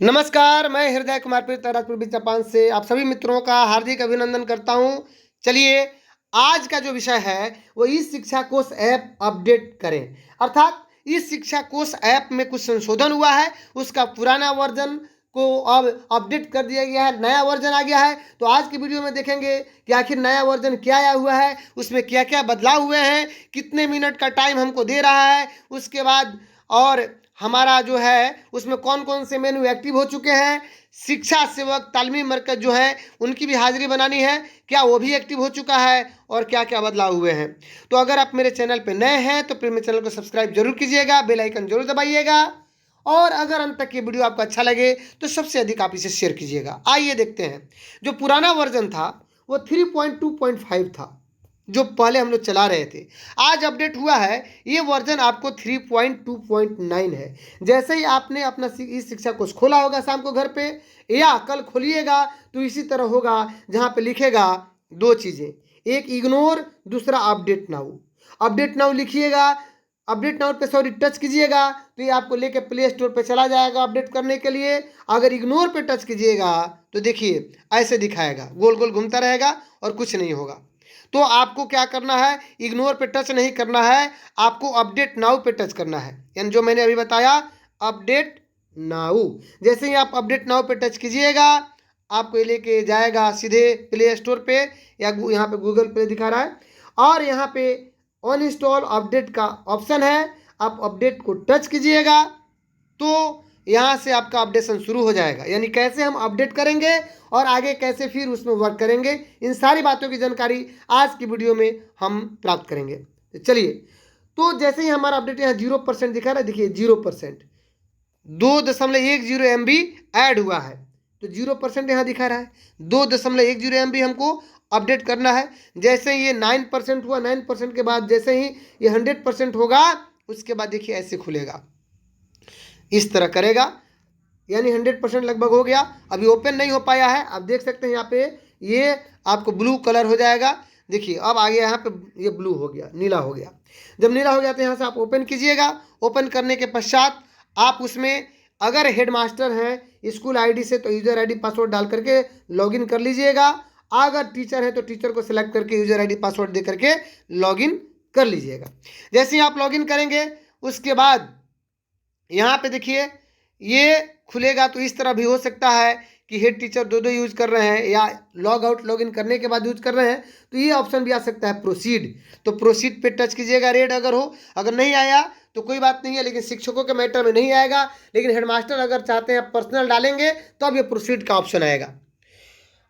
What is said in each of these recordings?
नमस्कार, मैं हृदय कुमार राजपुर जापान से आप सभी मित्रों का हार्दिक अभिनंदन करता हूं। चलिए, आज का जो विषय है वो ई शिक्षा कोश ऐप अपडेट करें। अर्थात इस शिक्षा कोश ऐप में कुछ संशोधन हुआ है, उसका पुराना वर्जन को अब अपडेट कर दिया गया है, नया वर्जन आ गया है। तो आज की वीडियो में देखेंगे कि आखिर नया वर्जन क्या आया हुआ है, उसमें क्या क्या बदलाव हुए हैं, कितने मिनट का टाइम हमको दे रहा है, उसके बाद और हमारा जो है उसमें कौन कौन से मेनू एक्टिव हो चुके हैं, शिक्षा सेवक तालीमी मरकज जो है उनकी भी हाजिरी बनानी है, क्या वो भी एक्टिव हो चुका है और क्या क्या बदलाव हुए हैं। तो अगर आप मेरे चैनल पे नए हैं तो फिर मेरे चैनल को सब्सक्राइब जरूर कीजिएगा, बेल आइकन जरूर दबाइएगा और अगर अंत तक ये वीडियो आपको अच्छा लगे तो सबसे अधिक आप इसे शेयर कीजिएगा। आइए देखते हैं। जो पुराना वर्जन था वो 3.2.5 था, जो पहले हम लोग चला रहे थे। आज अपडेट हुआ है, ये वर्जन आपको 3.2.9 है। जैसे ही आपने अपना इस शिक्षा कोर्स खोला होगा शाम को घर पे या कल खोलिएगा तो इसी तरह होगा, जहाँ पे लिखेगा दो चीज़ें, एक इग्नोर, दूसरा अपडेट नाउ। अपडेट नाउ लिखिएगा, अपडेट नाउ पे सॉरी टच कीजिएगा तो ये आपको लेके प्ले स्टोर पे चला जाएगा अपडेट करने के लिए। अगर इग्नोर पे टच कीजिएगा तो देखिए ऐसे दिखाएगा, गोल गोल घूमता रहेगा और कुछ नहीं होगा। तो आपको क्या करना है, इग्नोर पे टच नहीं करना है, आपको अपडेट नाउ पे टच करना है। यानी जो मैंने अभी बताया अपडेट नाउ। जैसे ही आप अपडेट नाउ पे टच कीजिएगा आपको ये लेके जाएगा सीधे प्ले स्टोर पे या यहाँ पे गूगल पे दिखा रहा है और यहाँ पे ऑन इंस्टॉल अपडेट का ऑप्शन है। आप अपडेट को टच कीजिएगा तो यहाँ से आपका अपडेशन शुरू हो जाएगा। यानी कैसे हम अपडेट करेंगे और आगे कैसे फिर उसमें वर्क करेंगे, इन सारी बातों की जानकारी आज की वीडियो में हम प्राप्त करेंगे। तो चलिए, तो जैसे ही हमारा अपडेट यहाँ 0% दिखा रहा है, देखिए 0%, 2.10 MB ऐड हुआ है। तो 0% यहाँ दिखा रहा है, 2.10 MB हमको अपडेट करना है। जैसे ही ये 9% हुआ, 9% के बाद जैसे ही ये 100% होगा उसके बाद देखिए ऐसे खुलेगा, इस तरह करेगा। यानी 100% लगभग हो गया। अभी ओपन नहीं हो पाया है, आप देख सकते हैं यहाँ पे ये आपको ब्लू कलर हो जाएगा। देखिए अब आगे यहाँ पे ये ब्लू हो गया, नीला हो गया। जब नीला हो गया तो यहाँ से आप ओपन कीजिएगा। ओपन करने के पश्चात आप उसमें अगर हेडमास्टर हैं स्कूल आईडी से तो यूज़र आईडी पासवर्ड डाल करके लॉगिन कर लीजिएगा। अगर टीचर है तो टीचर को सिलेक्ट करके यूज़र आईडी पासवर्ड दे करके लॉगिन कर लीजिएगा। जैसे ही आप लॉगिन करेंगे उसके बाद यहाँ पे देखिए ये खुलेगा। तो इस तरह भी हो सकता है कि हेड टीचर दो यूज कर रहे हैं या लॉग आउट लॉग इन करने के बाद यूज कर रहे हैं, तो ये ऑप्शन भी आ सकता है प्रोसीड। तो प्रोसीड पे टच कीजिएगा, रेड अगर हो। अगर नहीं आया तो कोई बात नहीं है, लेकिन शिक्षकों के मैटर में नहीं आएगा। लेकिन हेडमास्टर अगर चाहते हैं पर्सनल डालेंगे तो अब ये प्रोसीड का ऑप्शन आएगा।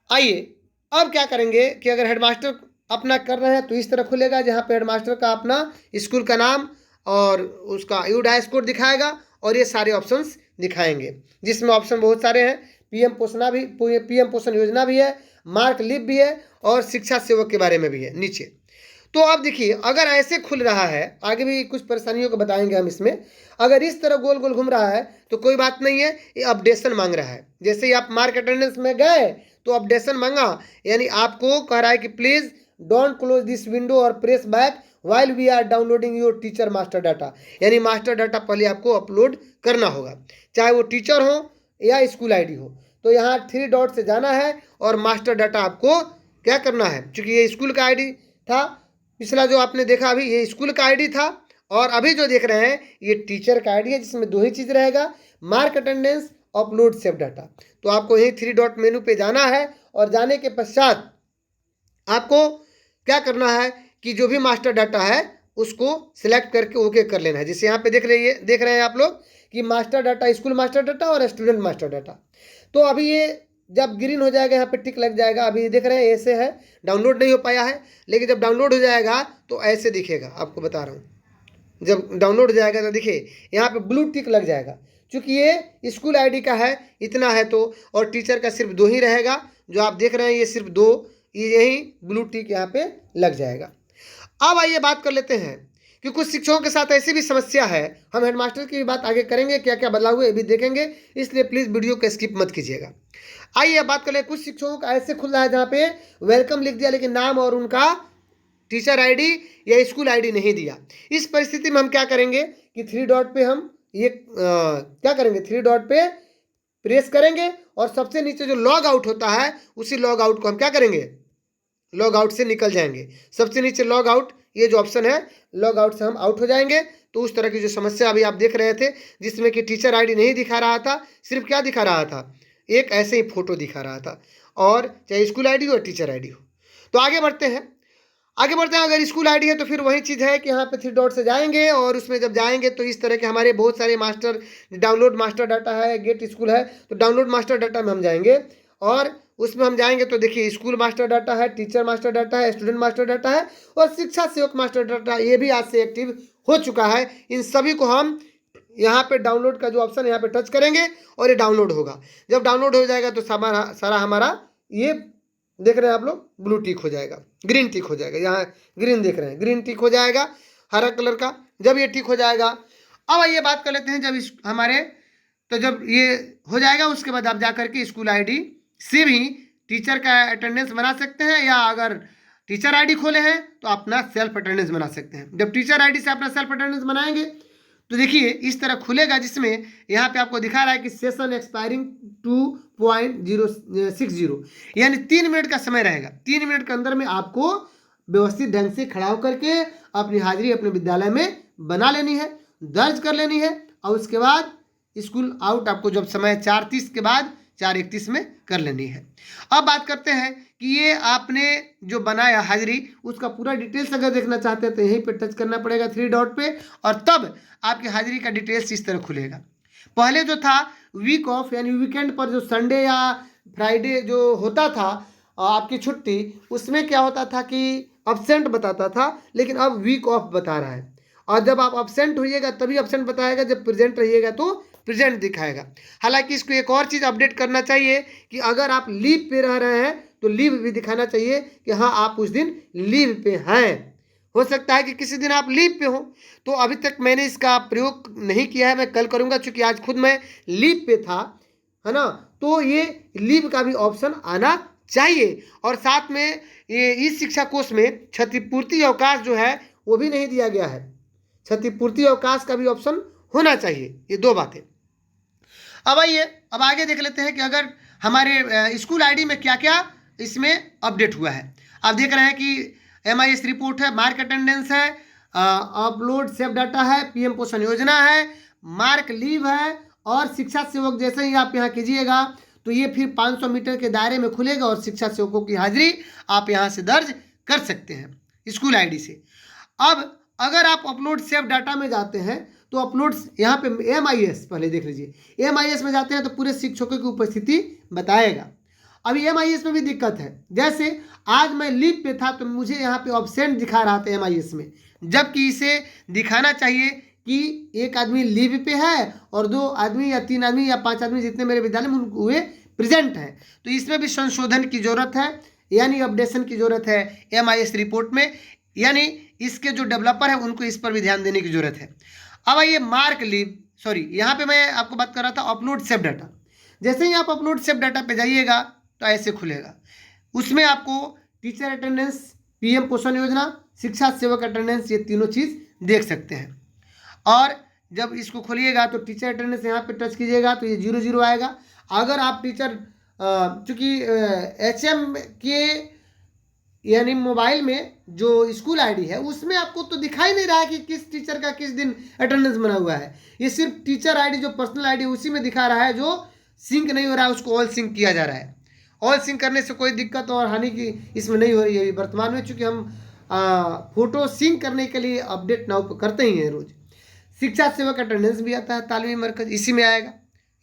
आइए अब क्या करेंगे कि अगर हेडमास्टर अपना कर रहे हैं तो इस तरह खुलेगा, जहाँ पे हेडमास्टर का अपना स्कूल का नाम और उसका यू डैश कोड दिखाएगा और ये सारे ऑप्शंस दिखाएंगे, जिसमें ऑप्शन बहुत सारे हैं। पीएम पोषण योजना भी है, मार्क लिप भी है और शिक्षा सेवक के बारे में भी है नीचे। तो अब देखिए अगर ऐसे खुल रहा है, आगे भी कुछ परेशानियों को बताएंगे हम इसमें। अगर इस तरह गोल गोल घूम रहा है तो कोई बात नहीं है, ये अपडेशन मांग रहा है। जैसे ही आप मार्क अटेंडेंस में गए तो अपडेशन मांगा, यानी आपको कह रहा है कि please don't close this window और press back while we are downloading your teacher master data. यानी मास्टर डाटा पहले आपको अपलोड करना होगा, चाहे वो टीचर हो या स्कूल आईडी हो। तो यहाँ 3 डॉट से जाना है और मास्टर डाटा आपको क्या करना है। चूंकि ये स्कूल का आईडी था, पिछला जो आपने देखा अभी ये स्कूल का आईडी था, और अभी जो देख रहे हैं ये टीचर का आईडी है, जिसमें दो ही चीज़ रहेगा, mark attendance, upload save data. तो आपको यही 3 डॉट मेनू पे जाना है और जाने के पश्चात आपको क्या करना है कि जो भी मास्टर डाटा है उसको सिलेक्ट करके ओके कर लेना है। जैसे यहाँ पे देख रहे हैं आप लोग कि master data, school master data और स्टूडेंट मास्टर डाटा। तो अभी ये जब ग्रीन हो जाएगा यहाँ पे टिक लग जाएगा। अभी देख रहे हैं ऐसे है, डाउनलोड नहीं हो पाया है, लेकिन जब डाउनलोड हो जाएगा तो ऐसे दिखेगा। आपको बता रहा हूँ, जब डाउनलोड हो जाएगा तो देखिए यहाँ पे ब्लू टिक लग जाएगा। चूँकि ये स्कूल आईडी का है इतना है तो, और टीचर का सिर्फ 2 ही रहेगा। जो आप देख रहे हैं ये सिर्फ 2, यही ब्लू टिक यहाँ पे लग जाएगा। अब आइए बात कर लेते हैं कि कुछ शिक्षकों के साथ ऐसी भी समस्या है। हम हेडमास्टर की भी बात आगे करेंगे, क्या क्या बदलाव हुए ये भी देखेंगे, इसलिए प्लीज़ वीडियो को स्किप मत कीजिएगा। आइए अब बात कर ले, कुछ शिक्षकों का ऐसे खुल रहा है जहाँ पे वेलकम लिख दिया लेकिन नाम और उनका टीचर आईडी या स्कूल आईडी नहीं दिया। इस परिस्थिति में हम क्या करेंगे कि 3 डॉट पे हम ये क्या करेंगे, 3 डॉट पे प्रेस करेंगे और सबसे नीचे जो लॉग आउट होता है उसी लॉग आउट को हम क्या करेंगे, लॉग आउट से निकल जाएंगे। सबसे नीचे लॉग आउट, ये जो ऑप्शन है लॉग आउट से हम आउट हो जाएंगे। तो उस तरह की जो समस्या अभी आप देख रहे थे जिसमें कि टीचर आईडी नहीं दिखा रहा था, सिर्फ क्या दिखा रहा था, एक ऐसे ही फोटो दिखा रहा था, और चाहे स्कूल आईडी हो टीचर आईडी हो। तो आगे बढ़ते हैं, अगर स्कूल आईडी है तो फिर वही चीज़ है कि यहाँ पे 3 डॉट से जाएंगे और उसमें जब जाएंगे तो इस तरह के हमारे बहुत सारे मास्टर, डाउनलोड मास्टर डाटा है, गेट स्कूल है, तो डाउनलोड मास्टर डाटा में हम जाएंगे और उसमें हम जाएंगे तो देखिए स्कूल मास्टर डाटा है, टीचर मास्टर डाटा है, स्टूडेंट मास्टर डाटा है और शिक्षा सेवक मास्टर डाटा, ये भी आज से एक्टिव हो चुका है। इन सभी को हम यहाँ पे डाउनलोड का जो ऑप्शन है यहाँ पे टच करेंगे और ये डाउनलोड होगा। जब डाउनलोड हो जाएगा तो सारा हमारा ये देख रहे हैं आप लोग, ब्लू टिक हो जाएगा, ग्रीन टिक हो जाएगा, यहाँ ग्रीन देख रहे हैं, ग्रीन टिक हो जाएगा हरा कलर का। जब ये टिक हो जाएगा, अब आइए बात कर लेते हैं जब जब ये हो जाएगा उसके बाद आप जा करके स्कूल आईडी से भी टीचर का अटेंडेंस बना सकते हैं, या अगर टीचर आईडी खोले हैं तो अपना सेल्फ अटेंडेंस बना सकते हैं। जब टीचर आईडी से अपना सेल्फ अटेंडेंस बनाएंगे तो देखिए इस तरह खुलेगा, जिसमें यहाँ पे आपको दिखा रहा है कि सेशन एक्सपायरिंग 2.060, यानी 3 मिनट का समय रहेगा। 3 मिनट के अंदर में आपको व्यवस्थित ढंग से खड़ा होकर के अपनी हाजिरी अपने विद्यालय में बना लेनी है, दर्ज कर लेनी है, और उसके बाद स्कूल आउट आपको जब समय 4:30 के बाद 4:31 में कर लेनी है। अब बात करते हैं कि ये आपने जो बनाया हाजिरी उसका पूरा डिटेल्स अगर देखना चाहते हैं तो यहीं पे टच करना पड़ेगा 3 डॉट पे, और तब आपकी हाजिरी का डिटेल्स इस तरह खुलेगा। पहले जो था वीक ऑफ यानी वीकेंड पर जो संडे या फ्राइडे जो होता था आपकी छुट्टी, उसमें क्या होता था कि अब्सेंट बताता था, लेकिन अब वीक ऑफ बता रहा है। और जब आप अब्सेंट होइएगा तभी अब्सेंट बताएगा, जब प्रेजेंट रहिएगा तो प्रेजेंट दिखाएगा। हालांकि इसको एक और चीज़ अपडेट करना चाहिए कि अगर आप लीव पे रह रहे हैं तो लीव भी दिखाना चाहिए कि हाँ आप उस दिन लीव पे हैं। हो सकता है कि किसी दिन आप लीव पे हो, तो अभी तक मैंने इसका प्रयोग नहीं किया है, मैं कल करूँगा, चूँकि आज खुद मैं लीव पे था, है ना। तो ये लीव का भी ऑप्शन आना चाहिए, और साथ में ये इस शिक्षा कोष में क्षतिपूर्ति अवकाश जो है वो भी नहीं दिया गया है। क्षतिपूर्ति अवकाश का भी ऑप्शन होना चाहिए। ये 2 बातें। अब आइए अब आगे देख लेते हैं कि अगर हमारे स्कूल आईडी में क्या क्या इसमें अपडेट हुआ है। आप देख रहे हैं कि MIS रिपोर्ट है, मार्क अटेंडेंस है, अपलोड सेव डाटा है, PM पोषण योजना है, मार्क लीव है, और शिक्षा सेवक जैसे ही आप यहाँ कीजिएगा तो ये फिर 500 मीटर के दायरे में खुलेगा और शिक्षा सेवकों की हाजिरी आप यहाँ से दर्ज कर सकते हैं स्कूल आईडी से। अब अगर आप अपलोड सेव डाटा में जाते हैं तो अपलोड यहाँ पे MIS पहले देख लीजिए, MIS में जाते हैं तो पूरे शिक्षकों की उपस्थिति बताएगा। अभी MIS में भी दिक्कत है, जैसे आज मैं लीव पे था तो मुझे यहाँ पे ऑब्सेंट दिखा रहा था MIS में, जबकि इसे दिखाना चाहिए कि एक आदमी लीव पे है और 2 आदमी या 3 आदमी या 5 आदमी जितने मेरे विद्यालय में वे प्रेजेंट हैं। तो इसमें भी संशोधन की जरूरत है, यानी अपडेशन की जरूरत है MIS रिपोर्ट में, यानी इसके जो डेवलपर है उनको इस पर भी ध्यान देने की जरूरत है। अब आइए मार्क लीव, सॉरी यहाँ पे मैं आपको बात कर रहा था अपलोड सेव डाटा। जैसे ही आप अपलोड सेव डाटा पे जाइएगा तो ऐसे खुलेगा, उसमें आपको टीचर अटेंडेंस, PM पोषण योजना, शिक्षा सेवक अटेंडेंस, ये तीनों चीज़ देख सकते हैं। और जब इसको खोलिएगा तो टीचर अटेंडेंस यहाँ पे टच कीजिएगा तो ये 0 आएगा। अगर आप टीचर चूँकि HM के यानी मोबाइल में जो स्कूल आईडी है उसमें आपको तो दिखाई नहीं रहा है कि किस टीचर का किस दिन अटेंडेंस बना हुआ है, ये सिर्फ टीचर आईडी जो पर्सनल आईडी उसी में दिखा रहा है, जो सिंक नहीं हो रहा है उसको ऑल सिंक किया जा रहा है। ऑल सिंक करने से कोई दिक्कत और हानि की इसमें नहीं हो रही है वर्तमान में, चूँकि हम फोटो सिंक करने के लिए अपडेट नाउ करते ही हैं रोज़। शिक्षा सेवक अटेंडेंस भी आता है, तालमेल मरकज इसी में आएगा,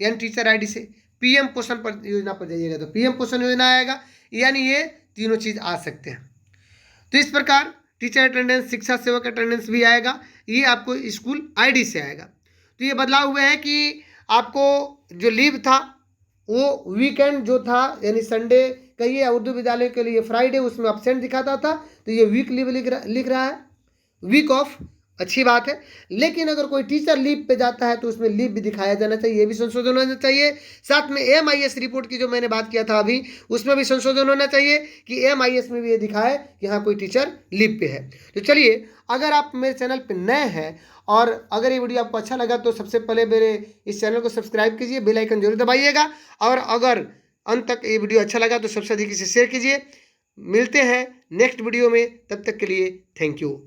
यानी टीचर आईडी से। PM पोषण पर योजना पर जाइएगा तो PM पोषण योजना आएगा, यानी ये तीनों चीज़ आ सकते हैं। तो इस प्रकार टीचर अटेंडेंस, शिक्षा सेवक अटेंडेंस भी आएगा, ये आपको स्कूल आईडी से आएगा। तो ये बदलाव हुए हैं कि आपको जो लीव था वो वीकेंड जो था यानी संडे कहिए, उर्दू विद्यालय के लिए फ्राइडे, उसमें अब्सेंट दिखाता था, तो ये वीक लीव लिख रहा है, वीक ऑफ, अच्छी बात है। लेकिन अगर कोई टीचर लीव पे जाता है तो उसमें लीव भी दिखाया जाना चाहिए, ये भी संशोधन होना चाहिए। साथ में MIS रिपोर्ट की जो मैंने बात किया था अभी, उसमें भी संशोधन होना चाहिए कि MIS में भी ये दिखाए कि हाँ कोई टीचर लीव पे है। तो चलिए, अगर आप मेरे चैनल पे नए हैं और अगर ये वीडियो आपको अच्छा लगा तो सबसे पहले मेरे इस चैनल को सब्सक्राइब कीजिए, बेल आइकन जरूर दबाइएगा, और अगर अंत तक ये वीडियो अच्छा लगा तो सबसे अधिक इसे शेयर कीजिए। मिलते हैं नेक्स्ट वीडियो में, तब तक के लिए थैंक यू।